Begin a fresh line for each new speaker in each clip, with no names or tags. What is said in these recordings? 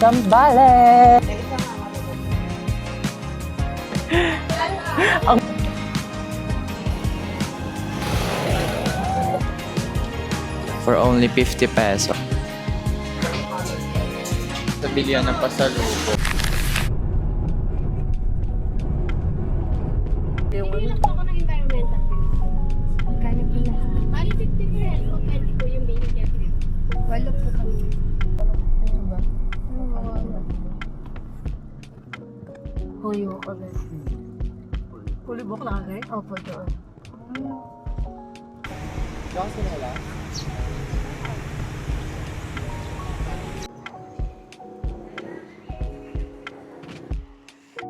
Zambales! For only 50 peso. Sa bilihan ng pasalubong.
Hindi lang po ako ng environmental film. Magkano po lahat? Bali 50 po yan. O 20 po yung binigyan ko. Walo po kami. Huyo ko rin. Kulibok na agad? Opo, doon.
Diyan sila lang?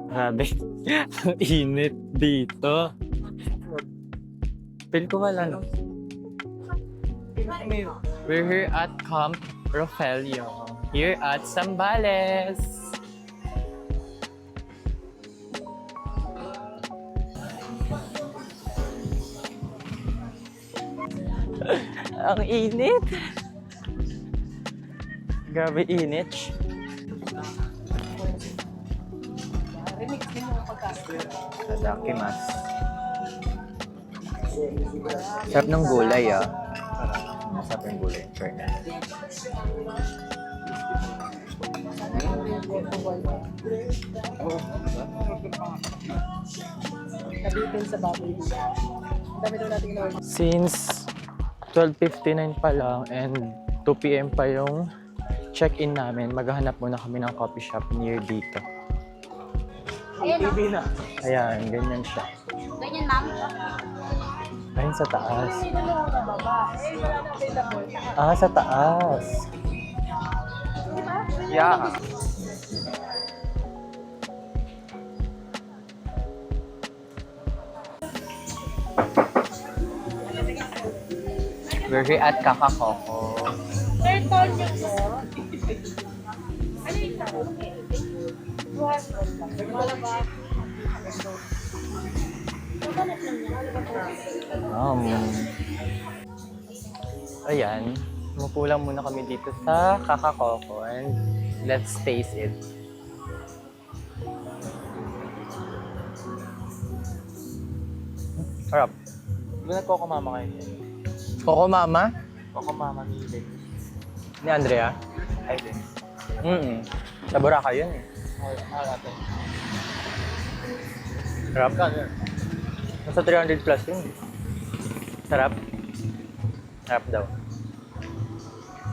Grabe. Ang init dito. Feel ko wala, no? We're here at Camp Rogelio. Here at Zambales. Ang init. Grabe init. Sadakimas. Sarap ng gulay, ah. Masarap yung gulay. Fairness.
Nabitin sa baboy. Dami daw natin na
Since 12:59 pa lang and 2 p.m. pa yung check-in namin, maghahanap muna kami ng coffee shop near dito.
TV na.
Ayan, ganyan siya.
Ganyan, ma'am.
Ayun sa taas.
Hindi na lang sa baba. Eh, wala na available.
Ah, sa taas. Yeah. We're here at Kakakoko.
Sir, call niyo po. Ano yung sa
Ayan, mupulang muna kami dito sa Kakakoko and let's taste it. Sarap.
Doon nagkokomama kayo niya.
Coco Mama
Kokomama ni Lake.
ni Andrea.
Ay, din.
Sa Boracay yun eh.
Ate.
Sarap. Nasa 300 plus yun. Sarap. Sarap daw.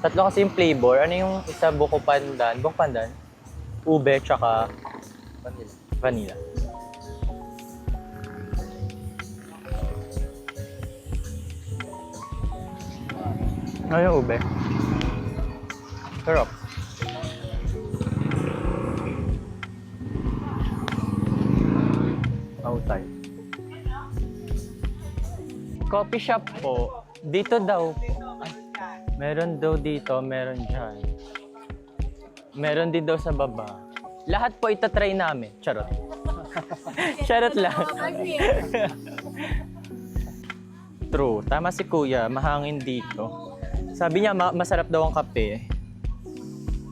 Tatlo kasi yung flavor. Ano yung isa? Buko pandan. Buko pandan? Ube, tsaka
Vanilla.
vanilla. Ano yung ube? Sarap. Outside. Coffee shop po. Dito daw po. Ay, meron daw dito, meron dyan. Meron din daw sa baba. Lahat po itatry namin. Charot. Charot lang. True. Tama si Kuya. Mahangin dito. Sabi niya, masarap daw ang kape.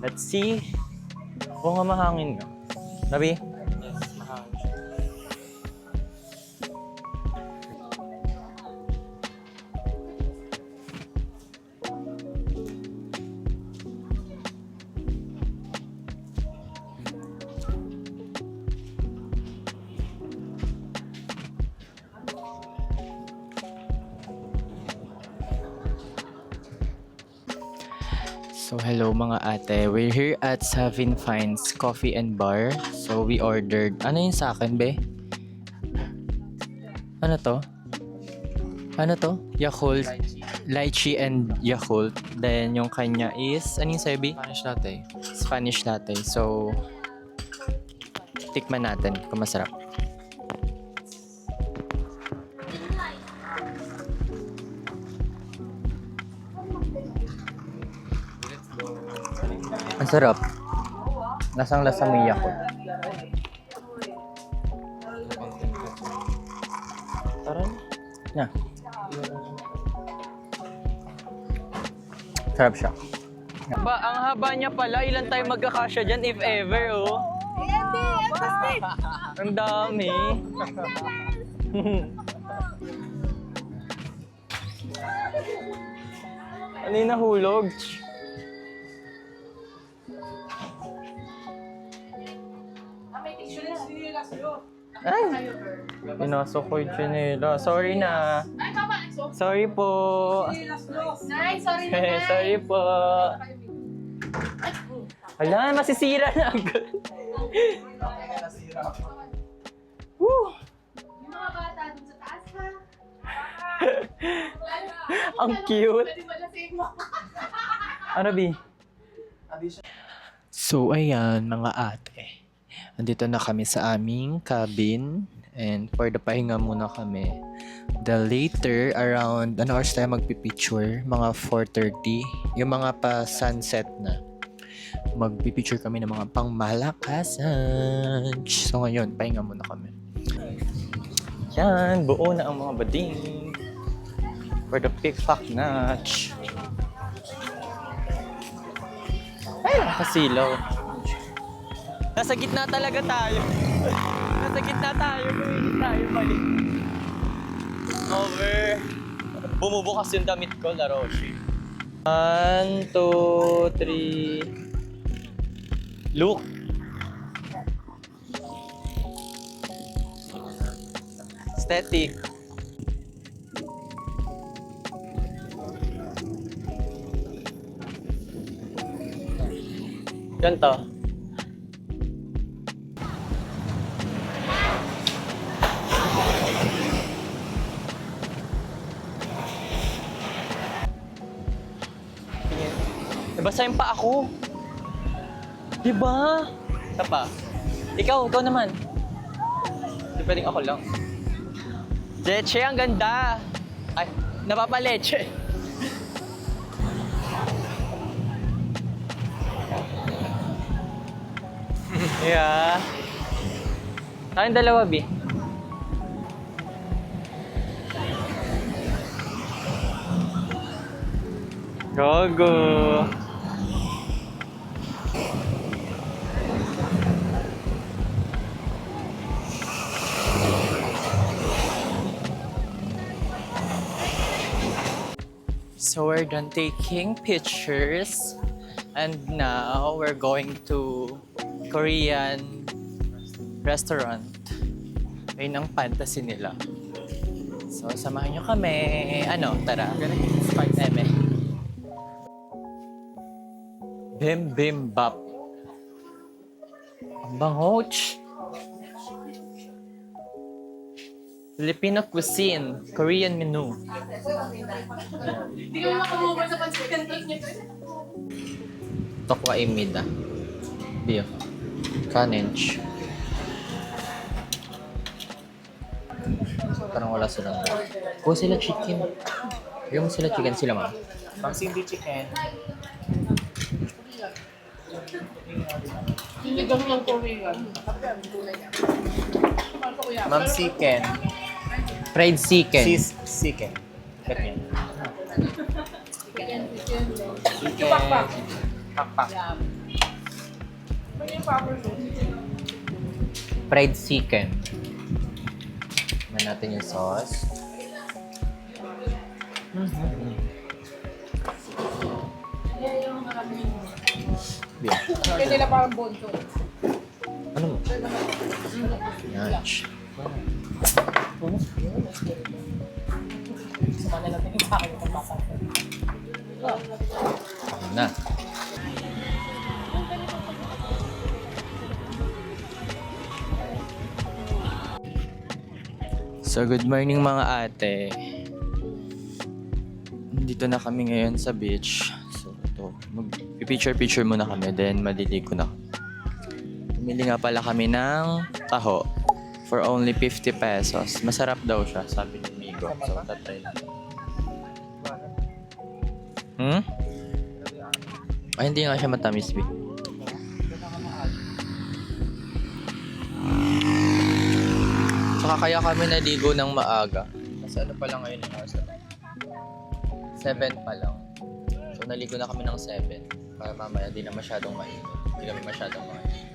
Let's see. Oo nga, mahangin nga. Sabi? So hello mga ate, we're here at Savin Finds Coffee and Bar. So we ordered, ano yung sa akin be? Ano to? Ano to? Yakult, lychee and Yakult. Then yung kanya is, ano yung sabi?
Spanish latte.
Spanish latte. So, tikman natin kung masarap. Ang sarap. Lasang-lasa mo yung Yakult.
Tara na.
Na. Sarap siya. Ang haba niya pala. Ilan tayo magkakasya dyan if ever, oh. Ang dami. Ano yung nahulog? Ay! Pinasok ko yung chinela. Sorry na. Sorry po.
Nay, sorry na, Nay.
Sorry po. Wala, masisira na agad. Woo!
Yung mga bata dun sa taas, ha?
Ang cute. Ano, Bi? So, ayan, mga ate. Andito na kami sa aming cabin. And for the pahinga muna kami. The later, around, ano oras tayo magpipicture? Mga 4:30. Yung mga pa-sunset na. Magpipicture kami ng mga pangmalakasan. So, ngayon, pahinga muna kami. Yan, buo na ang mga bading. For the pick-pack notch. Ay, nakasilaw. Nasa gitna talaga tayo. Nasa gitna tayo. Hindi tayo mali. Over. Bumubukas yung damit ko, La Roche. 1, 2, 3. Look. Aesthetic. Ganto. Nabasa yung pa ako. Diba? Isa pa. Ikaw naman. Di pwedeng ako lang. Leche, ang ganda. Ay, napapaleche. Yeah. Tayong dalawa, Bi. Gogo. So we're done taking pictures and now we're going to Korean restaurant. Ayun ang fantasy nila. So samahan nyo kami. Ano, tara. Eme. Bibimbap. Ang bangoch. Filipino cuisine, Korean menu.
Hindi ko makamove sa pag-content niya.
Tokwa imida. Beef. Kanench. Parang wala silang. Kuha sila chicken. Yung sila chicken sila, ma'am.
Ma'am Cindy chicken.
Sinigang ng Korean.
Ma'am chicken.
Fried chicken.
Cheese chicken. Ganyan. Chicken. Pakpak.
Fried chicken. Tignan natin yung sauce. Bien.
Kaya nila parang bonto.
Ano mo? Yanch.
Sumali natin yung akin yung papasok.
Ano na? So, good morning mga ate. Dito na kami ngayon sa beach. So, ito. Mag-picture-picture muna kami, then maliligo na. Pumili nga pala kami ng taho for only 50 pesos. Masarap daw siya, sabi ni Migo. So, tatry lang. Ay, hindi nga siya matamis, B. Saka kaya kami naligo ng maaga. Kasi ano pa lang ngayon yung oras na 7 pa lang. So naligo na kami ng 7 para mamaya di na masyadong mainit. Hindi kami masyadong mainit.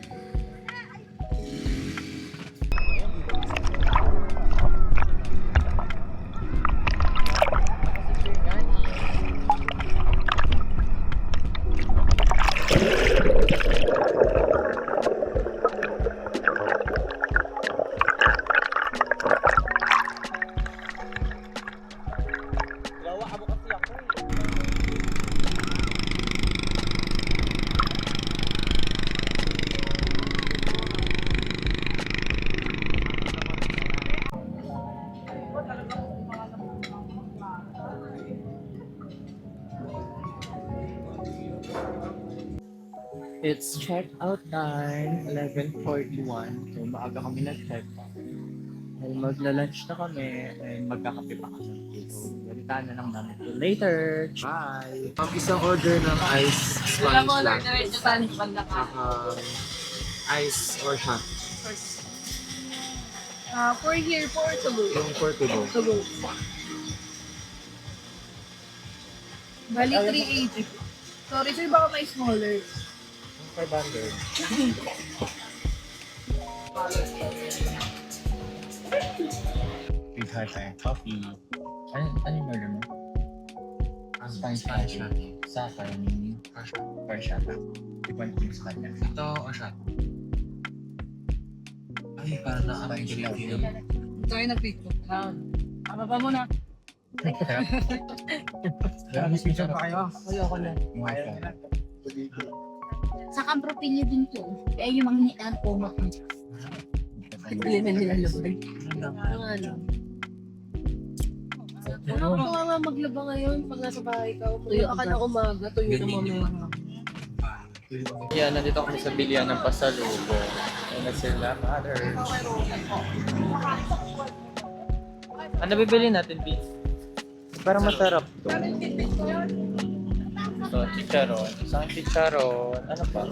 It's check-out time, 11:41. So, maaga kami nag-check out. Dahil magla-lunch na kami, and magkakape pa kami. So, balitaan na lang namin ito later. Bye!
Isang order ng ice Spanish lang. Ice or hot.
For here, for to go.
Yung portugal.
To go. Bali, 380. Sorry, sir, baka may smaller.
500.
Big high time coffee. Ano yung order mo? Spanish latte. Sa akin, Parshata. 1 piece pa niya.
Ito o shot? Ay, parang nakakainggit yun.
Sorry, nag-pick ko. Ama pa muna.
Mas picture pa kayo?
Ayoko na.
Sa kampropin niyo din po. Kaya yung mga nitaan po mo.
Hindi na nila lumay. Ano? Ano ka nga maglaba ngayon pag nasa bahay ka? Tuyo ka na umaga, tuyo na mamaya.
Yan, nandito kami sa bilihan ng pasalubong. Ano sila, mother. Ano bibili natin, B? Parang masarap to. So, chicharon. Isang chicharon. Ano pa?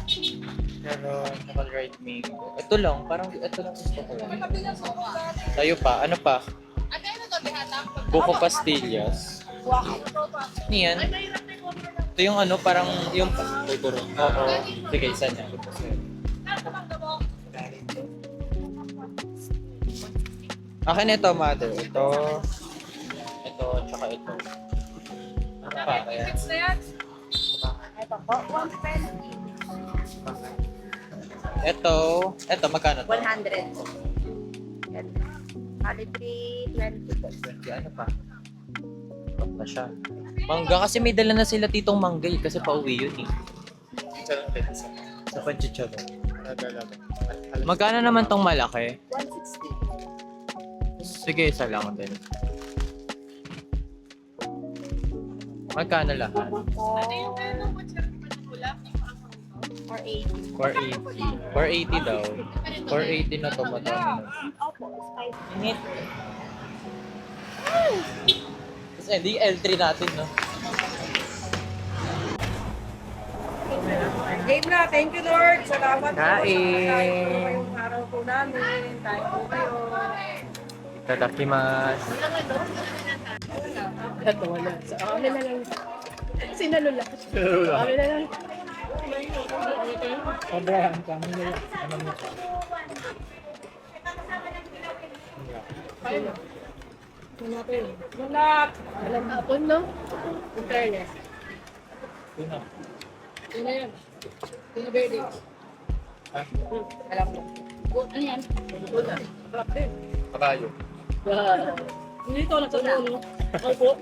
Chicharon, saka dried mango. Ito lang, parang ito lang gusto ko. Tayo pa, ano pa? Buko pastillas. Ano yan? Ito yung ano, parang yung... Oo. Sige, isa niya. Akin ito, mother. Ito, tsaka ito. Ano pa kaya? Ito, magkano to?
100. Yan. Bali 320.
Ano pa? Top na siya. Mangga kasi may dala na sila titong mangga eh, kasi pauwi yun eh. Sa panchicharo. Magkano naman tong malaki?
160.
Sige, isa lang din. Magkano lahat?
480.
480. 480 daw. 480 na to, madami na.
Opo, spicy.
Init. Kasi hindi L3 natin, no?
Game na, thank you Lord. Salamat po.
Kain.
Ngayong araw po namin. Tayo po kayo.
Itadakimasu.
Ito, wala. Sa amin na lang. Sinalula. Amin na lang. Sobrahan kami na lang. Ano mo? Hanapin. Hanap! Alam hapon, no? In fairness. Yun na yan. Yun na verde. Alam mo.
Ano yan?
Good na. Sarap din.
Kabayo.
Hindi ito, nagsasabi. Opo.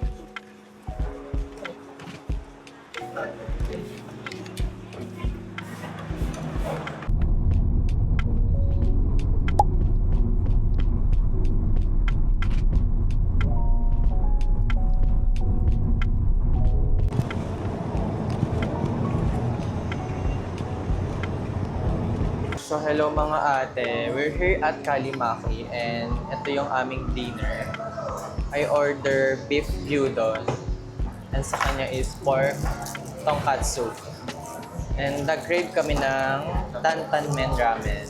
So hello mga ate, we're here at Kalimaki and ito yung aming dinner. I order beef gyudon and sa kanya is pork tonkatsu. And nag-crave kami ng tantan men ramen.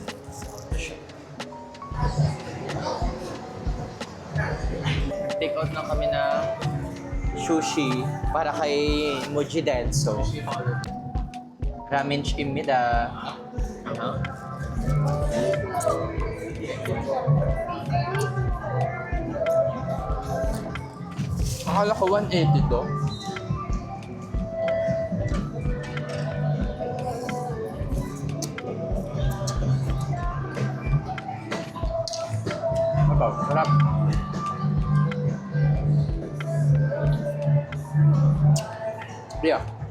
Nag-take out lang kami ng sushi para kay Muji Denso. Ramen-imida. Akala ko 180 to. Mabaw, sarap. Yeah.